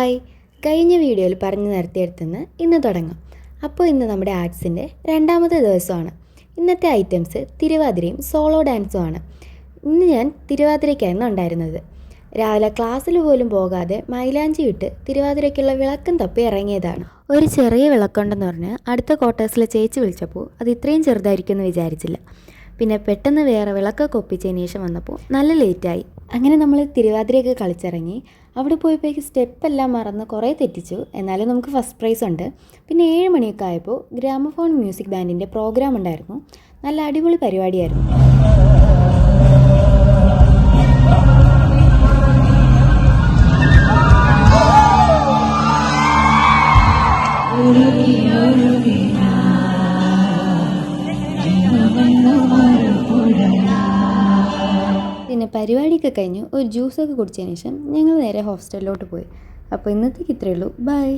Hi, കഴിഞ്ഞ വീഡിയോയിൽ പറഞ്ഞു നിർത്തിയെടുത്തുനിന്ന് ഇന്ന് തുടങ്ങാം. അപ്പോൾ ഇന്ന് നമ്മുടെ ആർട്സിൻ്റെ രണ്ടാമത്തെ ദിവസമാണ്. ഇന്നത്തെ ഐറ്റംസ് തിരുവാതിരയും സോളോ ഡാൻസുമാണ്. ഇന്ന് ഞാൻ തിരുവാതിരയ്ക്കായിരുന്നു ഉണ്ടായിരുന്നത്. രാവിലെ ക്ലാസ്സിൽ പോലും പോകാതെ മൈലാഞ്ചി ഇട്ട് തിരുവാതിരയ്ക്കുള്ള വിളക്കം തപ്പി ഇറങ്ങിയതാണ്. ഒരു ചെറിയ വിളക്കുണ്ടെന്ന് പറഞ്ഞ് അടുത്ത ക്വാർട്ടേഴ്സിലെ ചേച്ചി വിളിച്ചപ്പോൾ അത് ഇത്രയും ചെറുതായിരിക്കുമെന്ന് വിചാരിച്ചില്ല. പിന്നെ പെട്ടെന്ന് വേറെ വിളക്കൊക്കെ ഒപ്പിച്ചതിന് ശേഷം വന്നപ്പോൾ നല്ല ലേറ്റായി. അങ്ങനെ നമ്മൾ തിരുവാതിരയൊക്കെ കളിച്ചിറങ്ങി. അവിടെ പോയപ്പോഴേക്ക് സ്റ്റെപ്പെല്ലാം മറന്ന് കുറേ തെറ്റിച്ചു. എന്നാലും നമുക്ക് ഫസ്റ്റ് പ്രൈസ് ഉണ്ട്. പിന്നെ 7 മണിയൊക്കെ ആയപ്പോൾ ഗ്രാമഫോൺ മ്യൂസിക് ബാൻഡിൻ്റെ പ്രോഗ്രാം ഉണ്ടായിരുന്നു. നല്ല അടിപൊളി പരിപാടിയായിരുന്നു. പിന്നെ പരിപാടിയൊക്കെ കഴിഞ്ഞ് ഒരു ജ്യൂസൊക്കെ കുടിച്ചതിന് ശേഷം ഞങ്ങൾ നേരെ ഹോസ്റ്റലിലോട്ട് പോയി. അപ്പോൾ ഇന്നത്തേക്ക് ഇത്രയേ ഉള്ളൂ. ബൈ.